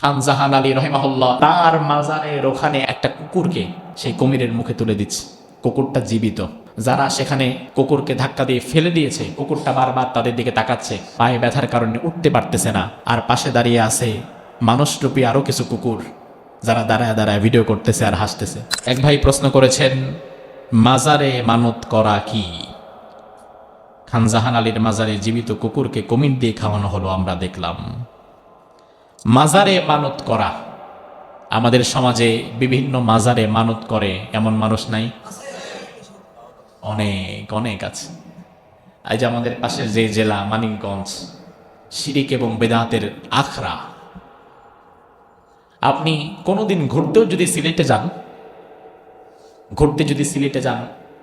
খান জাহান আলী রহিমাহুল্লাহ তার মাজারের ওখানে একটা কুকুরকে সেই কুমিরের মুখে তুলে দিচ্ছে। কুকুরটা জীবিত। যারা সেখানে কুকুরকে ধাক্কা দিয়ে ফেলে দিয়েছে, কুকুরটা বারবার তাদের দিকে তাকাচ্ছে, পায়ে ব্যথার কারণে উঠতে পারতেছে না। আর পাশে দাঁড়িয়ে আছে মানুষরূপী আরো কিছু কুকুর, যারা দাঁড়ায় দাঁড়ায় ভিডিও করতেছে আর হাসতেছে। এক ভাই প্রশ্ন করেছেন, মাজারে মানত করা কি? খান জাহান আলীর মাজারে জীবিত কুকুরকে কুমির দিয়ে খাওয়ানো হলো, আমরা দেখলাম। মাজারে মানত করা, আমাদের সমাজে বিভিন্ন মাজারে মানত করে এমন মানুষ নাই? অনেক অনেক আছে। এই যে আমাদের পাশের যে জেলা মানিকগঞ্জ, শিরিক এবং বেদাতের আখড়া। আপনি কোনোদিন ঘুরতেও যদি সিলেটে যান,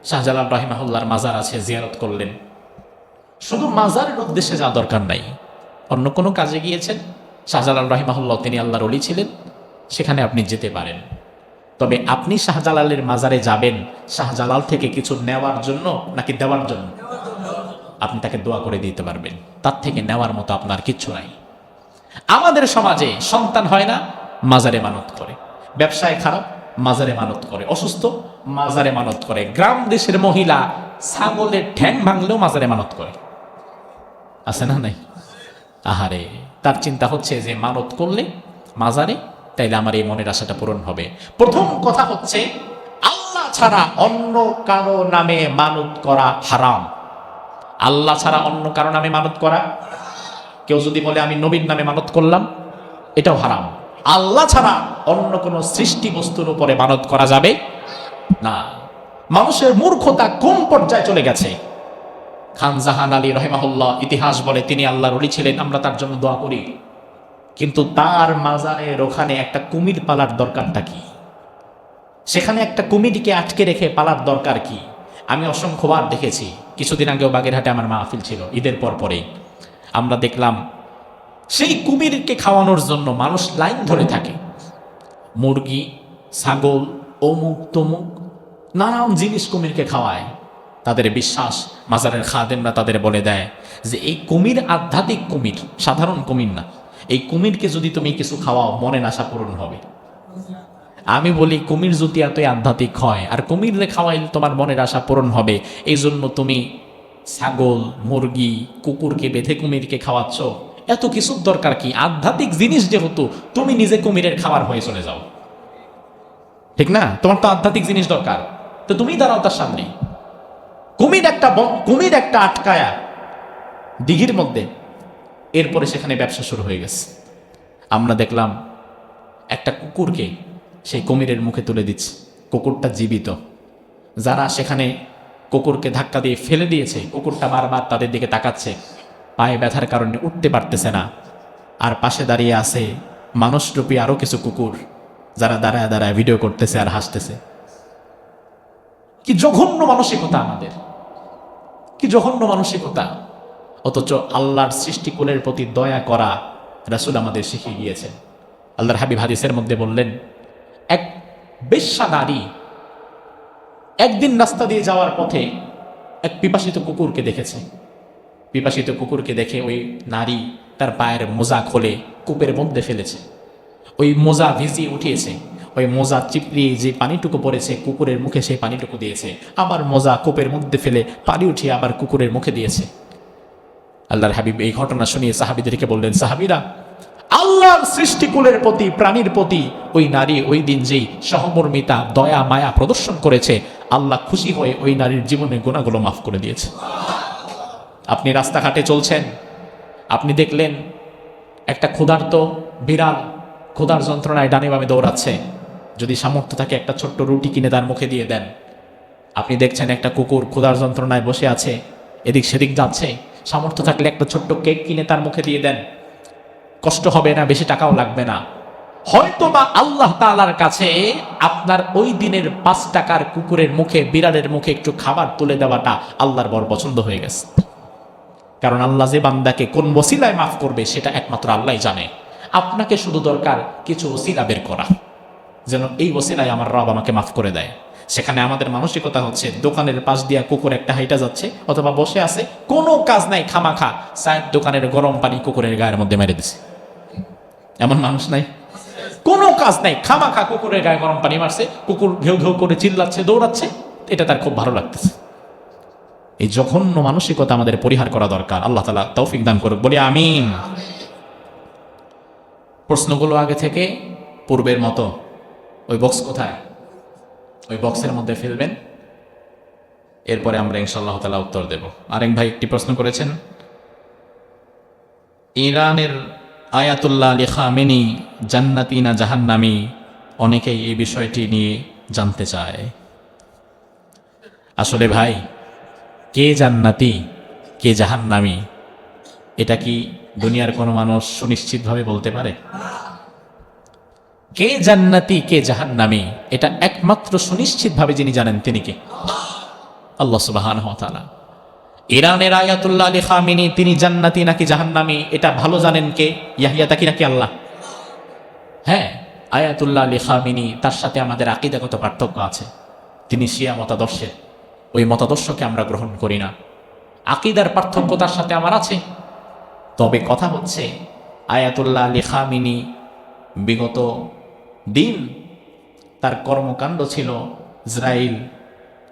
শাহজালাল রহিমাহুল্লাহর মাজার আছে, জিয়ারত করলেন। শুধু মাজারের উদ্দেশ্যে যাওয়া দরকার নাই, অন্য কোনো কাজে গিয়েছেন, শাহজালাল রহিমাহুল্লাহ তিনি আল্লাহর ওলি ছিলেন, সেখানে আপনি যেতে পারেন। তবে আপনি শাহজালালের মাজারে যাবেন শাহজালাল থেকে কিছু নেওয়ার জন্য নাকি দেওয়ার জন্য? আপনি তাকে দোয়া করে দিতে পারবেন, তার থেকে নেওয়ার মতো আপনার কিচ্ছু নাই। আমাদের সমাজে সন্তান হয় না, মাজারে মানত করে। ব্যবসায় খারাপ, মাজারে মানত করে। অসুস্থ, মাজারে মানত করে। গ্রাম দেশের মহিলা ছাগলের ঠ্যাং ভাঙলেও মাজারে মানত করে। আছে না নাই? আহারে, তার চিন্তা হচ্ছে যে মানত করলে মাজারে, তাইলে আমার এই মনের আশাটা পূরণ হবে। প্রথম কথা হচ্ছে, আল্লাহ ছাড়া অন্য কারো নামে মানত করা হারাম। আল্লাহ ছাড়া অন্য কারো নামে মানত করা, কেউ যদি বলে আমি নবীর নামে মানত করলাম, এটাও হারাম। আল্লাহ ছাড়া অন্য কোনো সৃষ্টি বস্তুর উপরে মানত করা যাবে না। মানুষের মূর্খতা কোন পর্যায়ে চলে গেছে! খান জাহান আলী রহিমাহুল্লাহ ইতিহাস বলে তিনি আল্লাহর ওলি ছিলেন, আমরা তার জন্য দোয়া করি। কিন্তু তার মাজারের ওখানে একটা কুমির পালার দরকারটা কি? সেখানে একটা কুমিরকে আটকে রেখে পালার দরকার কি? আমি অসংখ্যবার দেখেছি। কিছুদিন আগেও বাগেরহাটে আমার মাহফিল ছিল, ঈদের পরেই আমরা দেখলাম সেই কুমিরকে খাওয়ানোর জন্য মানুষ লাইন ধরে থাকে। মুরগি, ছাগল, অমুক তমুক নানান জিনিস কুমিরকে খাওয়ায়। তাদের বিশ্বাস, মাজারের খাদেমরা তাদের বলে দেয় যে এই কুমির আধ্যাত্মিক কুমির, সাধারণ কুমির না। এই কুমিরকে যদি তুমি কিছু খাওয়াও, মনের আশা পূরণ হবে। আমি বলি, কুমির যদি এতই আধ্যাত্মিক হয় আর কুমিররে খাওয়াইলে তোমার মনের আশা পূরণ হবে, এই জন্য তুমি ছাগল, মুরগি, কুকুরকে বেঁধে কুমিরকে খাওয়াচ্ছ, এত কিছুর দরকার কি? আধ্যাত্মিক জিনিস যেহেতু, তুমি নিজে কুমিরের খাবার হয়ে চলে যাও, ঠিক না? তোমার তো আধ্যাত্মিক জিনিস দরকার, তো তুমি দাঁড়াও তার সামনে। কুমির একটা আটকায়া দিঘির মধ্যে, এরপরে সেখানে ব্যবসা শুরু হয়ে গেছে। আমরা দেখলাম একটা কুকুরকে সেই কুমিরের মুখে তুলে দিচ্ছে। কুকুরটা জীবিত। যারা সেখানে কুকুরকে ধাক্কা দিয়ে ফেলে দিয়েছে, কুকুরটা বারবার তাদের দিকে তাকাচ্ছে, পায়ে ব্যথার কারণে উঠতে পারতেছে না। আর পাশে দাঁড়িয়ে আছে মানুষরূপী আরো কিছু কুকুর, যারা দাঁড়ায় দাঁড়ায় ভিডিও করতেছে আর হাসতেছে। কি জঘন্য মানসিকতা আমাদের, কি জঘন্য মানসিকতা! অথচ আল্লাহর সৃষ্টিকুলের প্রতি দয়া করা রাসূল আমাদের শিখিয়ে গিয়েছেন। আল্লাহর হাবিব হাদিসের মধ্যে বললেন, এক বেশ্যা নারী একদিন রাস্তা দিয়ে যাওয়ার পথে এক পিপাসিত কুকুরকে দেখেছে। পিপাসিত কুকুরকে দেখে ওই নারী তার পায়ের মোজা খুলে কূপের মধ্যে ফেলেছে। ওই মোজা ভিজিয়ে উঠিয়েছে, ওই মোজা চিপড়িয়ে যে পানিটুকু পড়েছে কুকুরের মুখে সেই পানিটুকু দিয়েছে, আবার মোজা কূপের মধ্যে ফেলে পানি উঠিয়ে আবার কুকুরের মুখে দিয়েছে। আল্লাহর হাবিব এই ঘটনা শুনিয়ে সাহাবীদেরকে বললেন, সাহাবীরা, আল্লাহর সৃষ্টিকুলের প্রতি, প্রাণীর প্রতি ওই নারী ওই দিন যেই সহমর্মিতা, দয়া, মায়া প্রদর্শন করেছে, আল্লাহ খুশি হয়ে ওই নারীর জীবনের গুনাহগুলো মাফ করে দিয়েছে। আপনি রাস্তাঘাটে চলছেন, আপনি দেখলেন একটা ক্ষুধার্ত বিড়াল ক্ষুধার যন্ত্রণায় ডানে বামে দৌড়াচ্ছে, যদি সামর্থ্য থাকে একটা ছোট্ট রুটি কিনে তার মুখে দিয়ে দেন। আপনি দেখছেন একটা কুকুর ক্ষুধার যন্ত্রণায় বসে আছে, এদিক সেদিক যাচ্ছে, সামর্থ্য থাকলে একটা ছোট্ট কেক কিনে তার মুখে দিয়ে দেন। কষ্ট হবে না, বেশি টাকাও লাগবে না। হয়তো বা আল্লাহ তাআলার কাছে আপনার ওই দিনের 5 টাকার কুকুরের মুখে, বিড়ালের মুখে একটু খাবার তুলে দেওয়াটা আল্লাহর বড় পছন্দ হয়ে গেছে। কারণ আল্লাহ যে বান্দাকে কোন ওসিলায় মাফ করবে সেটা একমাত্র আল্লাহই জানে। আপনাকে শুধু দরকার কিছু ওসিলা বের করা, যেন এই ওসিলায় আমার রব আমাকে মাফ করে দেয়। সেখানে আমাদের মানসিকতা হচ্ছে, দোকানের পাশ দিয়া কুকুর একটা হাইটা যাচ্ছে অথবা বসে আছে, কোনো কাজ নাই, খামাখা চায়ের দোকানের গরম পানি কুকুরের গায়ের মধ্যে মেরে দিছে। এমন মানুষ নাই? কোনো কাজ নাই, খামাখা কুকুরের গায়ে গরম পানি মারছে, কুকুর ঘেউ ঘেউ করে চিল্লাচ্ছে, দৌড়াচ্ছে, এটা তার খুব ভালো লাগতেছে। এই জঘন্য মানসিকতা আমাদের পরিহার করা দরকার। আল্লাহ তাআলা তৌফিক দান করুক, বলি আমিন। প্রশ্নগুলো আগে থেকে পূর্বের মতো, ওই বক্স কোথায়, ওই বক্সের মধ্যে ফেলবেন, এরপরে আমরা ইনশাআল্লাহ তাআলা উত্তর দেব। আরেক ভাই একটি প্রশ্ন করেছেন, ইরানের আয়াতুল্লাহ আলী খামেনি জান্নাতি না জাহান্নামী, অনেকেই এই বিষয়টি নিয়ে জানতে চায়। আসলে ভাই, কে জান্নাতি কে জাহান্নামী এটা কি দুনিয়ার কোনো মানুষ সুনিশ্চিতভাবে বলতে পারে? কে জান্নাতি কে জাহান্নামী এটা একমাত্র সুনিশ্চিতভাবে যিনি জানেন তিনি কে? আল্লাহ সুবহানাহু ওয়া তাআলা। ইরানের আয়াতুল্লাহ আলী খামেনি তিনি জান্নাতি নাকি জাহান্নামী এটা ভালো জানেন কে? ইয়াহিয়া তাকি নাকি আল্লাহ? হ্যাঁ, আয়াতুল্লাহ আলী খামেনি, তার সাথে আমাদের আকীদাগত পার্থক্য আছে। তিনি শিয়া মতাদর্শের, ওই মতাদর্শকে আমরা গ্রহণ করি না। আকীদার পার্থক্য তার সাথে আমার আছে। তবে কথা হচ্ছে, আয়াতুল্লাহ আলী খামেনি বিগত দিন তার কর্মকাণ্ড ছিল ইসরায়েল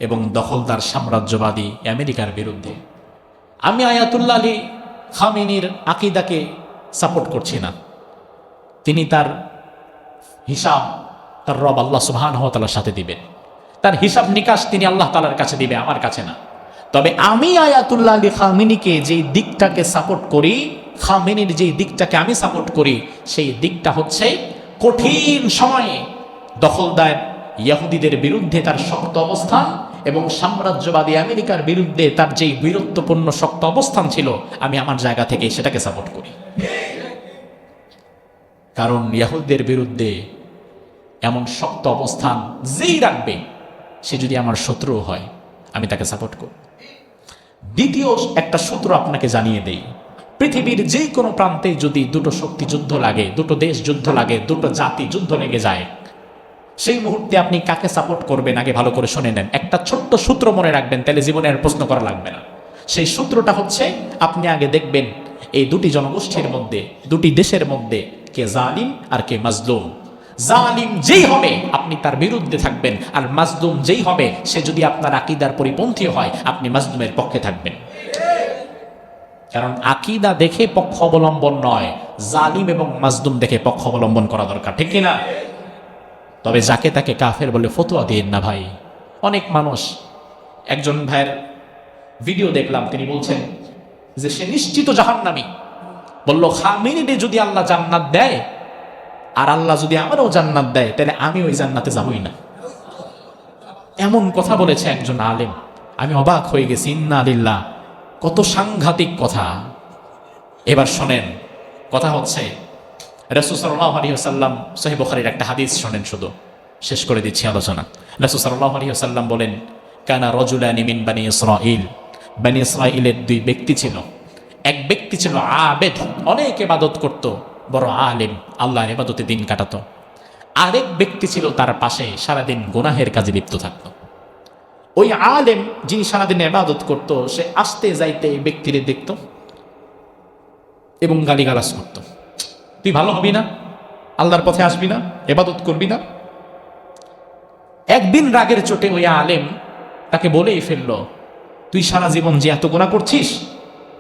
এবং দখলদার সাম্রাজ্যবাদী আমেরিকার বিরুদ্ধে। আমি আয়াতুল্লাহ আলী খামেনির আকীদাকে সাপোর্ট করছি না। তিনি তার হিসাব তার রব আল্লাহ সুবহানাহু ওয়া তাআলার সাথে দিবেন। তার হিসাব নিকাশ তিনি আল্লাহ তাআলার কাছে দিবে, আমার কাছে না। তবে আমি আয়াতুল্লাহ আলী খামেনিকে যেই দিকটাকে সাপোর্ট করি, খামেনির যেই দিকটাকে আমি সাপোর্ট করি, সেই দিকটা হচ্ছে কঠিন সময়ে দখলদার ইহুদিদের বিরুদ্ধে তার শক্ত অবস্থান এবং সাম্রাজ্যবাদী আমেরিকার বিরুদ্ধে তার যেই বীরত্বপূর্ণ শক্ত অবস্থান ছিল, আমি আমার জায়গা থেকে সেটাকে সাপোর্ট করি। কারণ ইহুদিদের বিরুদ্ধে এমন শক্ত অবস্থান যেই রাখবে, সে যদি আমার শত্রু হয়, আমি তাকে সাপোর্ট করি। দ্বিতীয় একটা সূত্র আপনাকে জানিয়ে দেই, পৃথিবীর যে কোনো প্রান্তে যদি দুটো শক্তি যুদ্ধ লাগে, দুটো দেশ যুদ্ধ লাগে, দুটো জাতি যুদ্ধ লেগে যায়, সেই মুহূর্তে আপনি কাকে সাপোর্ট করবেন আগে ভালো করে শুনে নেন। একটা ছোট্ট সূত্র মনে রাখবেন, তাহলে জীবনে আর প্রশ্ন করা লাগবে না। সেই সূত্রটা হচ্ছে, আপনি আগে দেখবেন এই দুটি জনগোষ্ঠীর মধ্যে, দুটি দেশের মধ্যে কে জালিম আর কে মাজলুম। জালিম যেই হবে আপনি তার বিরুদ্ধে থাকবেন, আর মাজলুম যেই হবে সে যদি আপনার আকীদার পরিপন্থী হয়, আপনি মাজলুমের পক্ষে থাকবেন। কারণ আকীদা দেখে পক্ষ অবলম্বন নয়, জালিম এবং মাজলুম দেখে পক্ষ অবলম্বন করা দরকার, ঠিক কিনা? তবে যাকে তাকে কাফের বলে ফতোয়া দিন না ভাই। অনেক মানুষ, একজন ভাইয়ের ভিডিও দেখলাম, তিনি বলছেন যে সে নিশ্চিত জাহান্নামী। বলল, খামেনিরে যদি আল্লাহ জান্নাত দেয়, আর আল্লাহ যদি আমারও জান্নাত দেয়, তাহলে আমি ওই জান্নাতে যাবই না। এমন কথা বলেছে একজন আলেম, আমি অবাক হয়ে গেছি। ইন্না লিল্লাহ, কত সাংঘাতিক কথা। এবার শোনেন, কথা হচ্ছে রাসূল সাল্লাল্লাহু আলাইহি ওয়াসাল্লাম, সহিহ বুখারীর একটা হাদিস শোনেন, শুধু শেষ করে দিচ্ছি আলোচনা। রাসূল সাল্লাল্লাহু আলাইহি ওয়াসাল্লাম বলেন, কানা রাজুলানি মিন বানি ইসরাঈল, বানি ইসরাঈলের দুই ব্যক্তি ছিল। এক ব্যক্তি ছিল আবেদ, অনেক ইবাদত করত, বড় আলেম, আল্লাহর ইবাদতে দিন কাটাতো। আরেক ব্যক্তি ছিল তার পাশে, সারাদিন গুনাহের কাজে লিপ্ত থাকতো। ওই আলেম যিনি সারাদিন ইবাদত করত, সে আসতে যাইতে এই ব্যক্তিরে দেখত এবং গালিগালাজ করত। তুই ভালো হবি না, আল্লাহর পথে আসবি না, ইবাদত করবি না। একদিন রাগের চোটে ওই আলেম তাকে বলেই ফেললো, তুই সারা জীবন যে এত গুনাহ করছিস,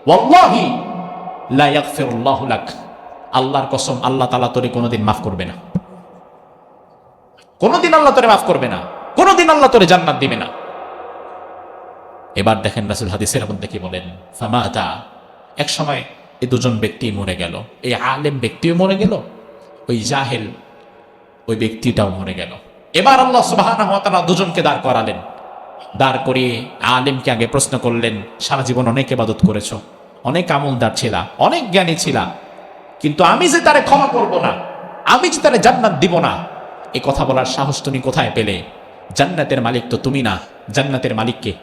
ওয়াল্লাহি লা ইয়াগফিরুল্লাহু লাক, আল্লাহর কসম, আল্লাহ তাআলা তোরে কোনোদিন মাফ করবে না। কোনোদিন আল্লাহ তোরে মাফ করবে না, কোনোদিন আল্লাহ তোরে জান্নাত দিবে না। এবার দেখেন রাসূল হাদিসের মধ্যে কি বলেন, ফামাতা, এক সময় এই দুজন ব্যক্তি মরে গেল। এই আলেম ব্যক্তিও মরে গেল, ওই জাহেল ওই ব্যক্তিটাও মরে গেল। এবার আল্লাহ সুবহানাহু ওয়া তাআলা দুজনকে দাঁড় করালেন। দাঁড় করিয়ে আলেমকে আগে প্রশ্ন করলেন, সারা জীবন অনেক ইবাদত করেছো, অনেক আমলদার ছিলা, অনেক জ্ঞানী ছিলা, কিন্তু আমি যে তারে ক্ষমা করব না, আমি যে তারে জান্নাত দিব না, এই কথা বলার সাহস তুমি কোথায় পেলে? জান্নাতের মালিক তো তুমি না, জান্নাতের মালিক কে?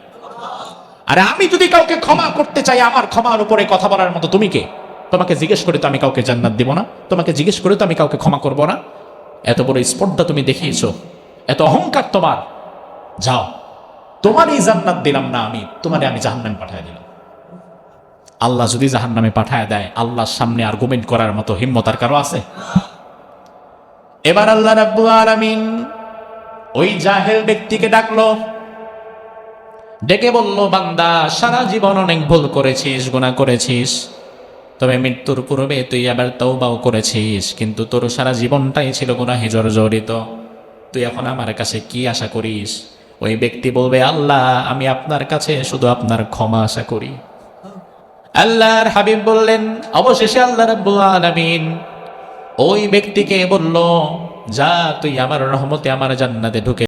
আরে আমি যদি কাউকে ক্ষমা করতে চাই, আমার ক্ষমার উপরে কথা বলার মতো তুমি কে? তোমাকে জিজ্ঞেস করে তো আমি কাউকে জান্নাত দিব না, তোমাকে জিজ্ঞেস করে তো আমি কাউকে ক্ষমা করব না। এত বড় স্পর্ধা তুমি দেখিয়েছো, এত অহংকার তোমার, যাও, তোমারই জান্নাত দিলাম না আমি, তোমারে আমি জাহান্নামে পাঠিয়ে দিলাম। আল্লাহ যদি জাহান্নামে পাঠায় দেয়, আল্লাহর সামনে আর্গুমেন্ট করার মতো হিম্মত আর কারো আছে? এবার আল্লাহ রাব্বুল আলামিন ওই জাহেল ব্যক্তিকে ডাকলো, ডেকে বলল, বান্দা, সারা জীবন অনেক ভুল করেছিস, গুনাহ করেছিস, তবে মৃত্যুর পূর্বে তুই আবার তওবাও করেছিস, কিন্তু তোর সারা জীবনটাই ছিল গুনাহে জর্জরিত। তুই এখন আমার কাছে কি আশা করিস? ওই ব্যক্তি বলবে, আল্লাহ, আমি আপনার কাছে শুধু আপনার ক্ষমা আশা করি। আল্লাহর হাবিব বললেন, অবশেষে আল্লাহ রাব্বুল আলামিন ওই ব্যক্তিকে বলল, যা, তুই আমার রহমতে আমার জান্নাতে ঢুকে